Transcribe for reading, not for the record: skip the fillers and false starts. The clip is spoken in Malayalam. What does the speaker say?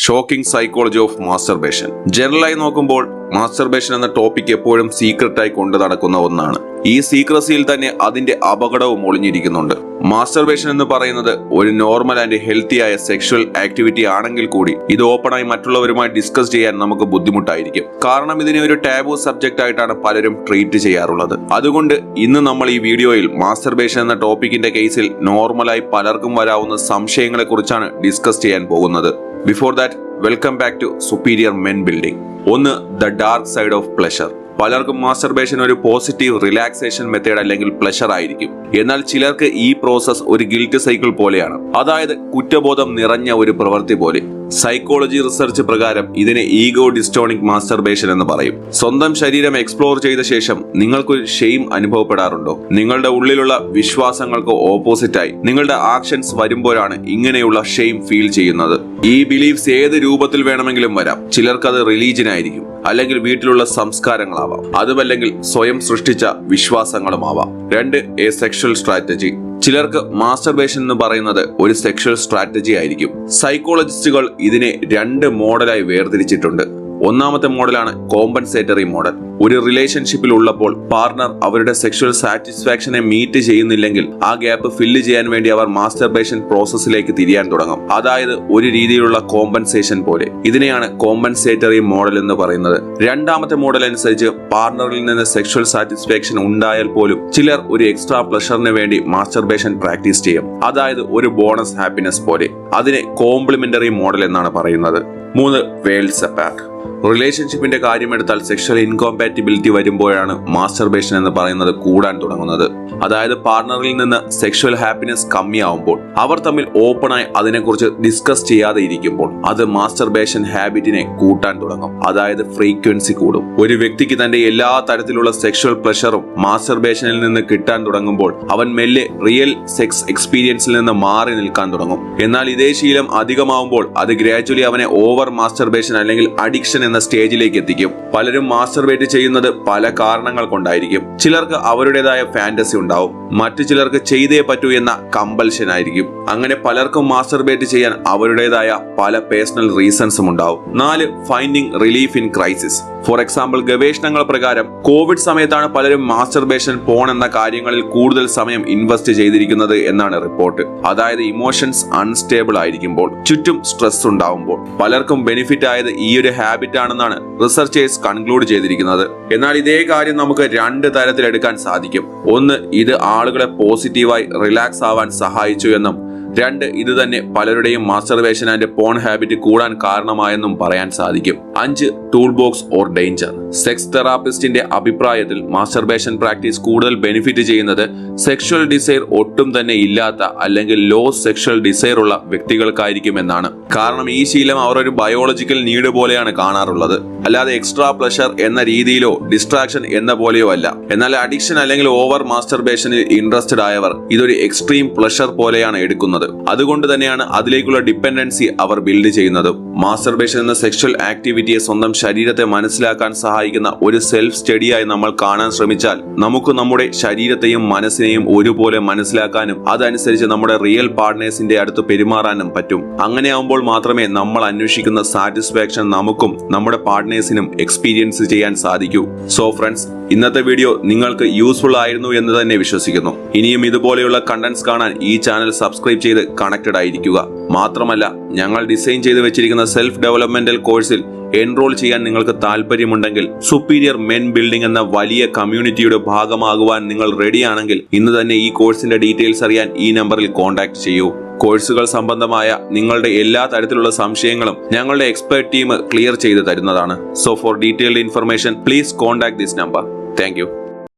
Shocking psychology of masturbation. ജനറലായി നോക്കുമ്പോൾ മാസ്റ്റർബേഷൻ എന്ന ടോപ്പിക് എപ്പോഴും സീക്രട്ടായി കൊണ്ടു നടക്കുന്ന ഒന്നാണ്. ഈ സീക്രസിയിൽ തന്നെ അതിന്റെ അപകടവും ഒളിഞ്ഞിരിക്കുന്നുണ്ട്. മാസ്റ്റർബേഷൻ എന്ന് പറയുന്നത് ഒരു നോർമൽ ആൻഡ് ഹെൽത്തി ആയ സെക്ഷൽ ആക്ടിവിറ്റി ആണെങ്കിൽ കൂടി ഇത് ഓപ്പണായി മറ്റുള്ളവരുമായി ഡിസ്കസ് ചെയ്യാൻ നമുക്ക് ബുദ്ധിമുട്ടായിരിക്കും. കാരണം ഇതിനെ ഒരു ടാബു സബ്ജക്റ്റ് ആയിട്ടാണ് പലരും ട്രീറ്റ് ചെയ്യാറുള്ളത്. അതുകൊണ്ട് ഇന്ന് നമ്മൾ ഈ വീഡിയോയിൽ മാസ്റ്റർബേഷൻ എന്ന ടോപ്പിക്കിന്റെ കേസിൽ നോർമലായി പലർക്കും വരാവുന്ന സംശയങ്ങളെ കുറിച്ചാണ് ഡിസ്കസ് ചെയ്യാൻ പോകുന്നത്. Before that, welcome back to superior men building. ഒന്ന്, the dark side of pleasure. പലർക്കും മാസ്റ്റർബേഷൻ ഒരു പോസിറ്റീവ് റിലാക്സേഷൻ മെത്തേഡ് അല്ലെങ്കിൽ പ്ലഷർ ആയിരിക്കും. എന്നാൽ ചിലർക്ക് ഈ പ്രോസസ് ഒരു ഗിൽറ്റ് സൈക്കിൾ പോലെയാണ്, അതായത് കുറ്റബോധം നിറഞ്ഞ ഒരു പ്രവൃത്തി പോലെ. സൈക്കോളജി റിസർച്ച് പ്രകാരം ഇതിനെ ഈഗോ ഡിസ്റ്റോണിക് മാസ്റ്റർബേഷൻ എന്ന് പറയും. സ്വന്തം ശരീരം എക്സ്പ്ലോർ ചെയ്ത ശേഷം നിങ്ങൾക്കൊരു ഷെയിം അനുഭവപ്പെടാറുണ്ടോ? നിങ്ങളുടെ ഉള്ളിലുള്ള വിശ്വാസങ്ങൾക്ക് ഓപ്പോസിറ്റായി നിങ്ങളുടെ ആക്ഷൻസ് വരുമ്പോഴാണ് ഇങ്ങനെയുള്ള ഷെയിം ഫീൽ ചെയ്യുന്നത്. ഈ ബിലീഫ്സ് ഏത് രൂപത്തിൽ വേണമെങ്കിലും വരാം. ചിലർക്കത് റിലീജിയൻ ആയിരിക്കും, അല്ലെങ്കിൽ വീട്ടിലുള്ള സംസ്കാരങ്ങളാവാം, അതുമല്ലെങ്കിൽ സ്വയം സൃഷ്ടിച്ച വിശ്വാസങ്ങളുമാവാം. 2, എ സെക്ഷൽ സ്ട്രാറ്റജി. ചിലർക്ക് മാസ്റ്റർബേഷൻ എന്ന് പറയുന്നത് ഒരു സെക്ഷൽ സ്ട്രാറ്റജി ആയിരിക്കും. സൈക്കോളജിസ്റ്റുകൾ ഇതിനെ 2 മോഡലായി വേർതിരിച്ചിട്ടുണ്ട്. ഒന്നാമത്തെ മോഡലാണ് കോമ്പൻസേറ്ററി മോഡൽ. ഒരു റിലേഷൻഷിപ്പിൽ ഉള്ളപ്പോൾ പാർട്ണർ അവരുടെ സെക്ഷൽ സാറ്റിസ്ഫാക്ഷനെ മീറ്റ് ചെയ്യുന്നില്ലെങ്കിൽ ആ ഗ്യാപ്പ് ഫില്ല് ചെയ്യാൻ വേണ്ടി അവർ മാസ്റ്റർബേഷൻ പ്രോസസ്സിലേക്ക് തിരിയാൻ തുടങ്ങും. അതായത് ഒരു രീതിയിലുള്ള കോമ്പൻസേഷൻ പോലെ. ഇതിനെയാണ് കോമ്പൻസേറ്ററി മോഡൽ എന്ന് പറയുന്നത്. രണ്ടാമത്തെ മോഡൽ അനുസരിച്ച് പാർട്ണറിൽ നിന്ന് സെക്ഷൽ സാറ്റിസ്ഫാക്ഷൻ ഉണ്ടായാൽ പോലും ചിലർ ഒരു എക്സ്ട്രാ പ്ലഷറിന് വേണ്ടി മാസ്റ്റർബേഷൻ പ്രാക്ടീസ് ചെയ്യും. അതായത് ഒരു ബോണസ് ഹാപ്പിനെസ് പോലെ. അതിനെ കോംപ്ലിമെന്ററി മോഡൽ എന്നാണ് പറയുന്നത്. 3, വേൾഡ്സ് അപ്പാർട്ട്. റിലേഷൻഷിപ്പിന്റെ കാര്യമെടുത്താൽ സെക്ഷൽ ഇൻകോമ്പാറ്റിബിലിറ്റി വരുമ്പോഴാണ് മാസ്റ്റർബേഷൻ എന്ന് പറയുന്നത് കൂടാൻ തുടങ്ങുന്നത്. അതായത് പാർട്ണറിൽ നിന്ന് സെക്ഷൽ ഹാപ്പിനെസ് കമ്മിയാവുമ്പോൾ, അവർ തമ്മിൽ ഓപ്പണായി അതിനെക്കുറിച്ച് ഡിസ്കസ് ചെയ്യാതെ ഇരിക്കുമ്പോൾ അത് മാസ്റ്റർബേഷൻ ഹാബിറ്റിനെ കൂട്ടാൻ തുടങ്ങും. അതായത് ഫ്രീക്വൻസി കൂടും. ഒരു വ്യക്തിക്ക് തന്റെ എല്ലാ തരത്തിലുള്ള സെക്ഷൽ പ്ലഷറും മാസ്റ്റർബേഷനിൽ നിന്ന് കിട്ടാൻ തുടങ്ങുമ്പോൾ അവൻ മെല്ലെ റിയൽ സെക്സ് എക്സ്പീരിയൻസിൽ നിന്ന് മാറി നിൽക്കാൻ തുടങ്ങും. എന്നാൽ ഇതേ ശീലം അധികമാവുമ്പോൾ അത് ഗ്രാജുവലി അവനെ ഓവർ മാസ്റ്റർബേഷൻ അല്ലെങ്കിൽ അഡിക്ഷൻ എന്ന സ്റ്റേജിലേക്ക് എത്തിക്കും. പലരും മാസ്റ്റർബേറ്റ് ചെയ്യുന്നത് പല കാരണങ്ങൾ കൊണ്ടായിരിക്കും. ചിലർക്ക് അവരുടേതായ ഫാന്റസി ഉണ്ടാവും, മറ്റു ചിലർക്ക് ചെയ്തേ പറ്റൂ എന്ന കമ്പൽഷൻ ആയിരിക്കും. അങ്ങനെ പലർക്കും മാസ്റ്റർബേറ്റ് ചെയ്യാൻ അവരുടേതായ പല പേഴ്സണൽ റീസൺസും ഉണ്ടാവും. 4, finding relief in crisis. For example, ഗവേഷണങ്ങൾ പ്രകാരം കോവിഡ് സമയത്താണ് പലരും മാസ്റ്റർബേഷൻ പോൺ എന്ന കാര്യങ്ങളിൽ കൂടുതൽ സമയം ഇൻവെസ്റ്റ് ചെയ്തിരിക്കുന്നത് എന്നാണ് റിപ്പോർട്ട്. അതായത് ഇമോഷൻസ് അൺസ്റ്റേബിൾ ആയിരിക്കുമ്പോൾ, ചുറ്റും സ്ട്രെസ് ഉണ്ടാവുമ്പോൾ പലർക്കും ബെനിഫിറ്റ് ആയത് ഈ ഒരു ഹാബിറ്റ് ആണെന്നാണ് റിസർച്ചേഴ്സ് കൺക്ലൂഡ് ചെയ്തിരിക്കുന്നത്. എന്നാൽ ഇതേ കാര്യം നമുക്ക് 2 തരത്തിൽ എടുക്കാൻ സാധിക്കും. 1, ഇത് ആളുകളെ പോസിറ്റീവായി റിലാക്സ് ആവാൻ സഹായിച്ചു എന്നും 2, ഇത് തന്നെ പലരുടെയും മാസ്റ്റർബേഷൻ ആൻഡ് പോൺ ഹാബിറ്റ് കൂടാൻ കാരണമായെന്നും പറയാൻ സാധിക്കും. 5, toolbox or danger. Sex തെറാപ്പിസ്റ്റിന്റെ അഭിപ്രായത്തിൽ മാസ്റ്റർബേഷൻ പ്രാക്ടീസ് കൂടുതൽ ബെനിഫിറ്റ് ചെയ്യുന്നത് സെക്ഷൽ ഡിസൈർ ഒട്ടും തന്നെ ഇല്ലാത്ത അല്ലെങ്കിൽ ലോ സെക്ഷൽ ഡിസൈർ ഉള്ള വ്യക്തികൾക്കായിരിക്കുമെന്നാണ്. കാരണം ഈ ശീലം അവർ ഒരു ബയോളജിക്കൽ നീഡ് പോലെയാണ് കാണാറുള്ളത്, അല്ലാതെ എക്സ്ട്രാ പ്ലഷർ എന്ന രീതിയിലോ ഡിസ്ട്രാക്ഷൻ എന്ന പോലെയോ അല്ല. എന്നാൽ അഡിക്ഷൻ അല്ലെങ്കിൽ ഓവർ മാസ്റ്റർബേഷനിൽ ഇൻട്രസ്റ്റഡ് ആയവർ ഇതൊരു എക്സ്ട്രീം പ്ലഷർ പോലെയാണ് എടുക്കുന്നത്. അതുകൊണ്ട് തന്നെയാണ് അതിലേക്കുള്ള ഡിപ്പെൻഡൻസി അവർ ബിൽഡ് ചെയ്യുന്നത്. മാസ്റ്റർബേഷൻ എന്ന സെക്ഷൽ ആക്ടിവിറ്റിയെ സ്വന്തം ശരീരത്തെ മനസ്സിലാക്കാൻ സഹായിക്കുന്ന ഒരു സെൽഫ് സ്റ്റഡിയായി നമ്മൾ കാണാൻ ശ്രമിച്ചാൽ നമുക്ക് നമ്മുടെ ശരീരത്തെയും മനസ്സിനെയും ഒരുപോലെ മനസ്സിലാക്കാനും അതനുസരിച്ച് നമ്മുടെ റിയൽ പാർട്ട്നേഴ്സിന്റെ അടുത്ത് പെരുമാറാനും പറ്റും. അങ്ങനെയാവുമ്പോൾ മാത്രമേ നമ്മൾ അന്വേഷിക്കുന്ന സാറ്റിസ്ഫാക്ഷൻ നമുക്കും നമ്മുടെ പാർട്ട്നേഴ്സിനും എക്സ്പീരിയൻസ് ചെയ്യാൻ സാധിക്കൂ. സോ ഫ്രണ്ട്സ്, ഇന്നത്തെ വീഡിയോ നിങ്ങൾക്ക് യൂസ്ഫുൾ ആയിരുന്നു എന്ന് തന്നെ വിശ്വസിക്കുന്നു. ഇനിയും ഇതുപോലെയുള്ള കണ്ടന്റ്സ് കാണാൻ ഈ ചാനൽ സബ്സ്ക്രൈബ് ചെയ്ത് കണക്റ്റഡ് ആയിരിക്കുക. മാത്രമല്ല, ഞങ്ങൾ ഡിസൈൻ ചെയ്ത് വെച്ചിരിക്കുന്ന സെൽഫ് ഡെവലപ്മെന്റൽ കോഴ്സിൽ എൻറോൾ ചെയ്യാൻ നിങ്ങൾക്ക് താല്പര്യമുണ്ടെങ്കിൽ സുപ്പീരിയർ മെൻ ബിൽഡിംഗ് എന്ന വലിയ കമ്മ്യൂണിറ്റിയുടെ ഭാഗമാകുവാൻ നിങ്ങൾ റെഡിയാണെങ്കിൽ ഇന്ന് തന്നെ ഈ കോഴ്സിന്റെ ഡീറ്റെയിൽസ് അറിയാൻ ഈ നമ്പറിൽ കോൺടാക്ട് ചെയ്യൂ. കോഴ്സുകൾ സംബന്ധമായ നിങ്ങളുടെ എല്ലാ തരത്തിലുള്ള സംശയങ്ങളും ഞങ്ങളുടെ എക്സ്പെർട്ട് ടീം ക്ലിയർ ചെയ്ത് തരുന്നതാണ്. So for detailed information please contact this number. Thank U.